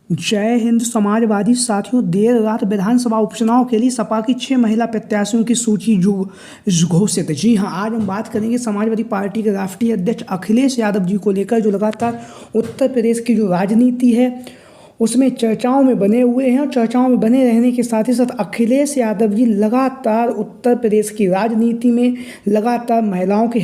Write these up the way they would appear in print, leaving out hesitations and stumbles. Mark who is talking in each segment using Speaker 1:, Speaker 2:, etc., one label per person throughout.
Speaker 1: जय हिंद समाजवादी साथियों, देर रात विधानसभा उपचुनाव के लिए सपा की 6 महिला प्रत्याशियों की सूची घोषित। जी हां, आज हम बात करेंगे समाजवादी पार्टी के राष्ट्रीय अध्यक्ष अखिलेश यादव जी को लेकर, जो लगातार उत्तर प्रदेश की जो राजनीति है उसमें चर्चाओं में बने हुए हैं। और चर्चाओं में बने रहने के साथ ही साथ अखिलेश यादव जी लगातार उत्तर प्रदेश की राजनीति में लगातार महिलाओं के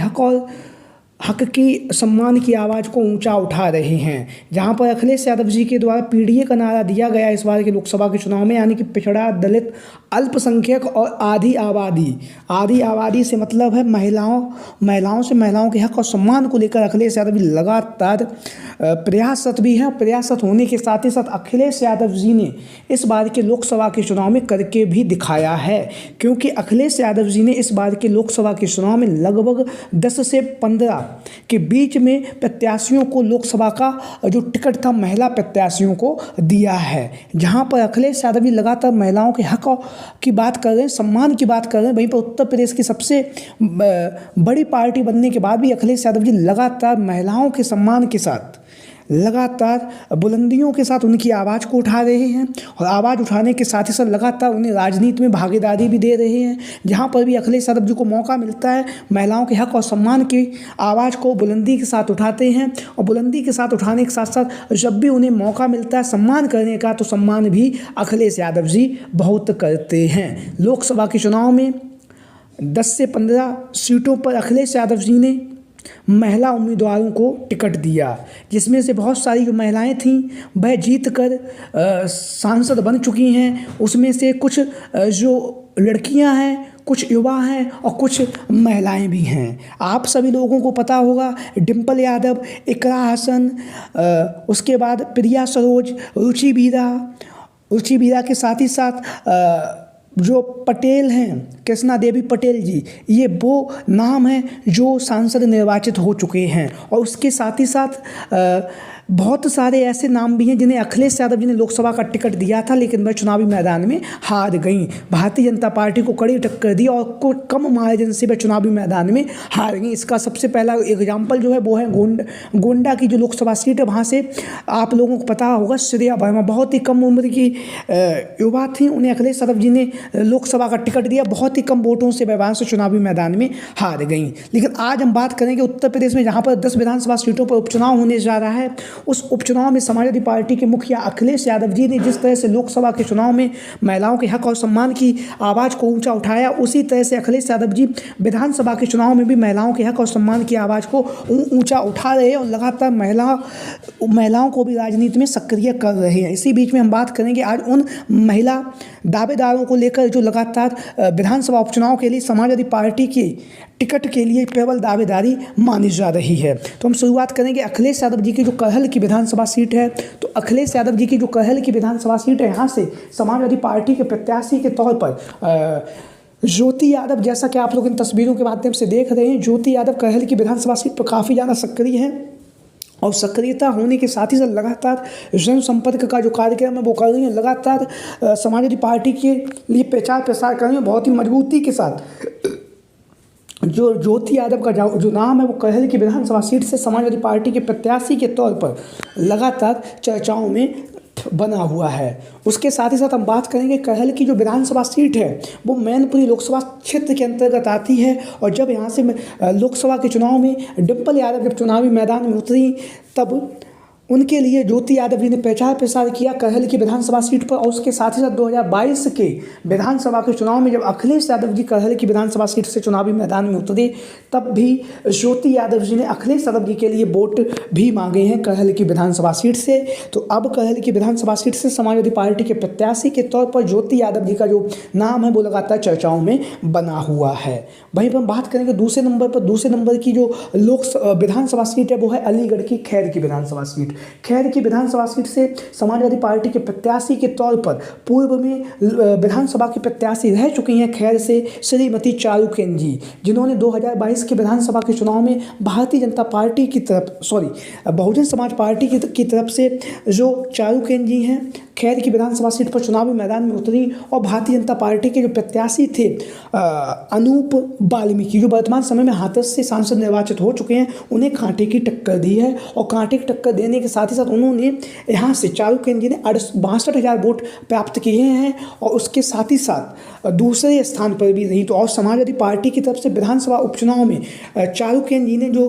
Speaker 1: हक की सम्मान की आवाज़ को ऊंचा उठा रहे हैं। जहां पर अखिलेश यादव जी के द्वारा पीडीए का नारा दिया गया इस बार के लोकसभा के चुनाव में, यानी कि पिछड़ा, दलित, अल्पसंख्यक और आधी आबादी से मतलब है महिलाओं के हक और सम्मान को लेकर अखिलेश यादव जी लगातार प्रयासरत भी हैं। प्रयासरत होने के साथ ही साथ अखिलेश यादव जी ने इस बार के लोकसभा के चुनाव में करके भी दिखाया है, क्योंकि अखिलेश यादव जी ने इस बार के लोकसभा के चुनाव में लगभग 10 से 15 के बीच में प्रत्याशियों को लोकसभा का जो टिकट था महिला प्रत्याशियों को दिया है। जहां पर अखिलेश यादव जी लगातार महिलाओं के हक की बात कर रहे हैं, सम्मान की बात कर रहे हैं। वहीं पर उत्तर प्रदेश की सबसे बड़ी पार्टी बनने के बाद भी अखिलेश यादव जी लगातार महिलाओं के सम्मान के साथ, लगातार बुलंदियों के साथ उनकी आवाज़ को उठा रहे हैं। और आवाज़ उठाने के साथ ही साथ लगातार उन्हें राजनीति में भागीदारी भी दे रहे हैं। जहां पर भी अखिलेश यादव जी को मौका मिलता है, महिलाओं के हक और सम्मान की आवाज़ को बुलंदी के साथ उठाते हैं। और बुलंदी के साथ उठाने के साथ साथ जब भी उन्हें मौका मिलता है सम्मान करने का, तो सम्मान भी अखिलेश यादव जी बहुत करते हैं। लोकसभा के चुनाव में 10 से 15 सीटों पर अखिलेश यादव जी ने महिला उम्मीदवारों को टिकट दिया, जिसमें से बहुत सारी जो महिलाएं थीं वह जीत कर सांसद बन चुकी हैं। उसमें से कुछ जो लड़कियां हैं, कुछ युवा हैं और कुछ महिलाएं भी हैं। आप सभी लोगों को पता होगा, डिम्पल यादव, इकरा हसन, उसके बाद प्रिया सरोज, रुचि बीरा के साथ ही साथ जो पटेल हैं, कृष्णा देवी पटेल जी, ये वो नाम हैं जो सांसद निर्वाचित हो चुके हैं। और उसके साथ ही साथ बहुत सारे ऐसे नाम भी हैं जिन्हें अखिलेश यादव जी ने लोकसभा का टिकट दिया था, लेकिन वह चुनावी मैदान में हार गई। भारतीय जनता पार्टी को कड़ी टक्कर दी और कम मार्जिन से वह चुनावी मैदान में हार गई। इसका सबसे पहला एग्जाम्पल जो है वो है गोंडा की जो लोकसभा सीट है, वहाँ से आप लोगों को पता होगा श्रेया वर्मा बहुत ही कम उम्र की युवा थी, उन्हें अखिलेश यादव जी ने लोकसभा का टिकट दिया। बहुत ही कम वोटों से वह वहाँ से चुनावी मैदान में हार गई। लेकिन आज हम बात करेंगे उत्तर प्रदेश में, जहाँ पर 10 विधानसभा सीटों पर उपचुनाव होने जा रहा है। उस उपचुनाव में समाजवादी पार्टी के मुखिया अखिलेश यादव जी ने जिस तरह से लोकसभा के चुनाव में महिलाओं के हक और सम्मान की आवाज़ को ऊंचा उठाया, उसी तरह से अखिलेश यादव जी विधानसभा के चुनाव में भी महिलाओं के हक और सम्मान की आवाज़ को ऊंचा उठा रहे हैं और लगातार महिलाओं को भी राजनीति में सक्रिय कर रहे हैं। इसी बीच में हम बात करेंगे आज उन महिला दावेदारों को लेकर जो लगातार विधानसभा उपचुनाव के लिए समाजवादी पार्टी की टिकट के लिए प्रबल दावेदारी मानी जा रही है। तो हम शुरुआत करेंगे अखिलेश यादव जी की जो करहल की विधानसभा सीट है। तो अखिलेश यादव जी की जो करहल की विधानसभा सीट है, यहाँ से समाजवादी पार्टी के प्रत्याशी के तौर पर ज्योति यादव, जैसा कि आप लोग इन तस्वीरों के माध्यम से देख रहे हैं, ज्योति यादव करहल की विधानसभा सीट पर काफ़ी ज़्यादा सक्रिय हैं। और सक्रियता होने के साथ ही साथ लगातार जनसंपर्क का जो कार्यक्रम है वो कर रही हैं। लगातार समाजवादी पार्टी के लिए प्रचार प्रसार कर रही हैं बहुत ही मजबूती के साथ। जो ज्योति यादव का जो नाम है वो करहल की विधानसभा सीट से समाजवादी पार्टी के प्रत्याशी के तौर पर लगातार चर्चाओं में बना हुआ है। उसके साथ ही साथ हम बात करेंगे करहल की जो विधानसभा सीट है वो मैनपुरी लोकसभा क्षेत्र के अंतर्गत आती है। और जब यहाँ से लोकसभा के चुनाव में डिम्पल यादव जब चुनावी मैदान में उतरी, तब उनके लिए ज्योति यादव जी ने प्रचार प्रसार किया करहल की विधानसभा सीट पर। और उसके साथ ही साथ 2022 के विधानसभा के चुनाव में जब अखिलेश यादव जी करहल की विधानसभा सीट से चुनावी मैदान में उतरे, तब भी ज्योति यादव जी ने अखिलेश यादव जी के लिए वोट भी मांगे हैं करहल की विधानसभा सीट से। तो अब करहल की विधानसभा सीट से समाजवादी पार्टी के प्रत्याशी के तौर पर ज्योति यादव जी का जो नाम है वो लगातार चर्चाओं में बना हुआ है। वहीं पर हम बात करेंगे दूसरे नंबर की जो विधानसभा सीट है वो है अलीगढ़ की खैर की विधानसभा सीट। खैर की विधानसभा सीट से समाजवादी पार्टी के प्रत्याशी के तौर पर पूर्व में विधानसभा की प्रत्याशी रह चुकी हैं खैर से श्रीमती चारुकेन जी, जिन्होंने 2022 के विधानसभा के चुनाव में भारतीय जनता पार्टी की तरफ बहुजन समाज पार्टी की तरफ से जो चारुकेन जी हैं खैर की विधानसभा सीट पर चुनावी मैदान में उतरी और भारतीय जनता पार्टी के जो प्रत्याशी थे अनूप वाल्मीकि, जो वर्तमान समय में हाथरस से सांसद निर्वाचित हो चुके हैं, उन्हें कांटे की टक्कर दी है। और कांटे की टक्कर देने के साथ ही साथ उन्होंने यहाँ से चारुकेन्द्र जी ने 62,000 वोट प्राप्त किए हैं और उसके साथ ही साथ दूसरे स्थान पर भी रही। तो और समाजवादी पार्टी की तरफ से विधानसभा उपचुनाव में चारुकेन्द्र जी ने जो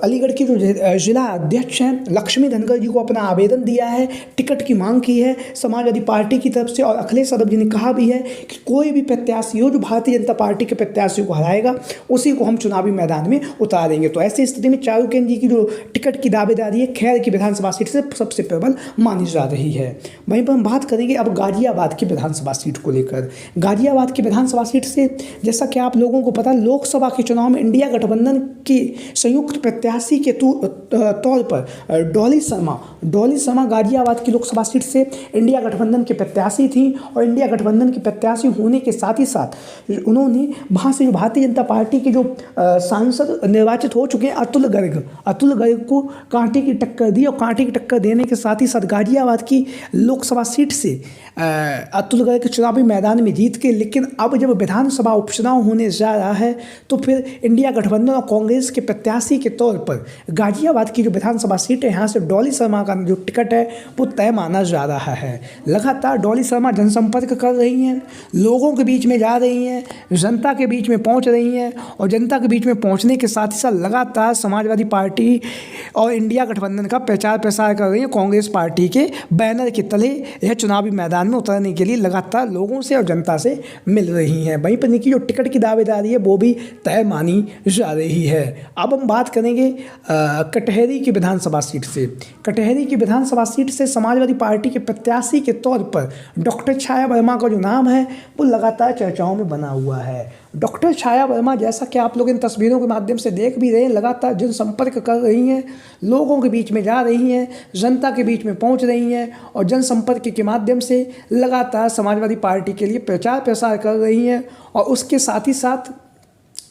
Speaker 1: अलीगढ़ के जो जिला अध्यक्ष हैं लक्ष्मी धनगर जी को अपना आवेदन दिया है, टिकट की मांग की है समाजवादी पार्टी की तरफ से। और अखिलेश यादव जी ने कहा भी है कि कोई भी प्रत्याशी हो जो भारतीय जनता पार्टी के प्रत्याशी को हराएगा उसी को हम चुनावी मैदान में उतारेंगे। तो ऐसी स्थिति में चारुकेन्द्र जी की जो टिकट की दावेदारी है खैर की विधानसभा सीट से सबसे प्रबल मानी जा रही है। वहीं पर हम बात करेंगे अब गाजियाबाद की विधानसभा सीट को लेकर। गाजियाबाद की विधानसभा सीट से जैसा कि आप लोगों को पता, लोकसभा के चुनाव में इंडिया गठबंधन की संयुक्त प्रत्याशी के तौर पर डॉली शर्मा गाजियाबाद की लोकसभा सीट से इंडिया गठबंधन के प्रत्याशी थी। और इंडिया गठबंधन के प्रत्याशी होने के साथ ही साथ उन्होंने वहाँ से जो भारतीय जनता पार्टी के जो सांसद निर्वाचित हो चुके हैं अतुल गर्ग को कांटे की टक्कर दी। और कांटे की टक्कर देने के साथ ही साथ गाजियाबाद की लोकसभा सीट से अतुल गर्ग चुनावी मैदान में जीत के, लेकिन अब जब विधानसभा उपचुनाव होने जा रहा है तो फिर इंडिया गठबंधन और कांग्रेस के प्रत्याशी के तौर पर गाजियाबाद की जो विधानसभा सीट है यहाँ से डॉली शर्मा का जो टिकट है वो तय माना जा रहा है। लगातार डॉली शर्मा जनसंपर्क कर रही हैं, लोगों के बीच में जा रही हैं, जनता के बीच में पहुँच रही हैं और जनता के बीच में पहुँचने के साथ ही साथ लगातार समाजवादी पार्टी और इंडिया गठबंधन का प्रचार प्रसार कर रही है। कांग्रेस पार्टी के बैनर के तले यह चुनावी मैदान में उतरने के लिए लगातार लोगों से और जनता से मिल रही हैं। वहीं पर इनकी जो टिकट की दावेदारी है वो भी तय मानी जा रही है। अब हम बात करेंगे कटहरी की विधानसभा सीट से। कटहरी की विधानसभा सीट से समाजवादी पार्टी के प्रत्याशी के तौर पर डॉक्टर छाया वर्मा का जो नाम है वो लगातार चर्चाओं में बना हुआ है। डॉक्टर छाया वर्मा, जैसा कि आप लोग इन तस्वीरों के माध्यम से देख भी रहे हैं, लगातार जनसंपर्क कर रही हैं, लोगों के बीच में जा रही हैं, जनता के बीच में पहुंच रही हैं और जनसंपर्क के माध्यम से लगातार समाजवादी पार्टी के लिए प्रचार प्रसार कर रही हैं। और उसके साथ ही साथ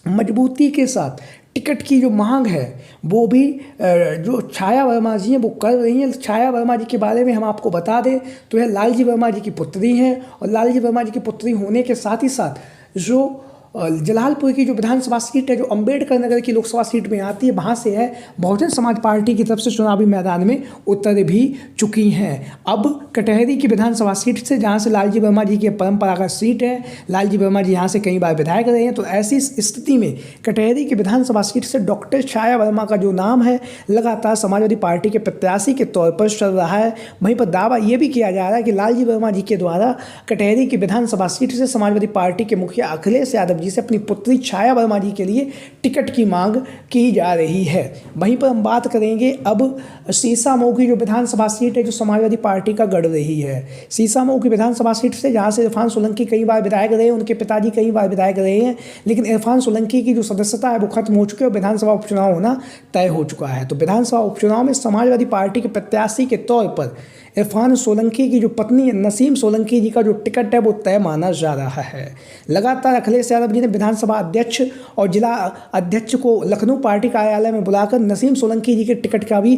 Speaker 1: मजबूती के साथ टिकट की जो मांग है वो भी जो छाया वर्मा जी हैं वो कर रही हैं। छाया वर्मा जी के बारे में हम आपको बता दें तो यह लालजी वर्मा जी की पुत्री हैं और लालजी वर्मा जी की पुत्री होने के साथ ही साथ जो जलालपुर की जो विधानसभा सीट है जो अंबेडकर नगर की लोकसभा सीट में आती है वहाँ से है बहुजन समाज पार्टी की तरफ से चुनावी मैदान में उतर भी चुकी हैं। अब कटहरी की विधानसभा सीट से जहाँ से लालजी वर्मा जी की परंपरागत सीट है, लालजी वर्मा जी यहाँ से कई बार विधायक रहे हैं, तो ऐसी स्थिति में कटहरी की विधानसभा सीट से डॉक्टर छाया वर्मा का जो नाम है लगातार समाजवादी पार्टी के प्रत्याशी के तौर पर चल रहा है। वहीं पर दावा ये भी किया जा रहा है कि लालजी वर्मा जी के द्वारा कटहरी की विधानसभा सीट से समाजवादी पार्टी के मुखिया अखिलेश यादव जी से अपनी पुत्री छाया वर्मा जी के लिए टिकट की मांग की जा रही है। वहीं पर हम बात करेंगे अब सीसामऊ की जो विधानसभा सीट है जो समाजवादी पार्टी का गढ़ रही है। सीसामऊ की विधानसभा सीट से जहां से इरफान सोलंकी कई बार विधायक रहे, उनके पिताजी कई बार विधायक रहे हैं, लेकिन इरफान सोलंकी की जो सदस्यता है वो खत्म हो चुकी है और विधानसभा उपचुनाव होना तय हो चुका है। तो विधानसभा उपचुनाव में समाजवादी पार्टी के प्रत्याशी के तौर पर इरफान सोलंकी की जो पत्नी नसीम सोलंकी जी का जो टिकट है वो तय माना जा रहा है। लगातार अखिलेश यादव जी ने विधानसभा अध्यक्ष और जिला अध्यक्ष को लखनऊ पार्टी कार्यालय में बुलाकर नसीम सोलंकी जी के टिकट का भी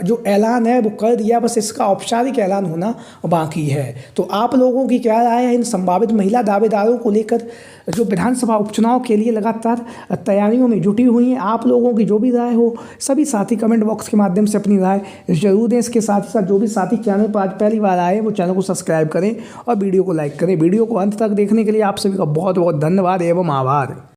Speaker 1: जो ऐलान है वो कर दिया, बस इसका औपचारिक ऐलान होना बाकी है। तो आप लोगों की क्या राय है इन संभावित महिला दावेदारों को लेकर जो विधानसभा उपचुनाव के लिए लगातार तैयारियों में जुटी हुई हैं? आप लोगों की जो भी राय हो सभी साथी कमेंट बॉक्स के माध्यम से अपनी राय जरूर दें। इसके साथ ही साथ जो भी साथी चैनल पर आज पहली बार आए वो चैनल को सब्सक्राइब करें और वीडियो को लाइक करें। वीडियो को अंत तक देखने के लिए आप सभी का बहुत बहुत धन्यवाद एवं आभार।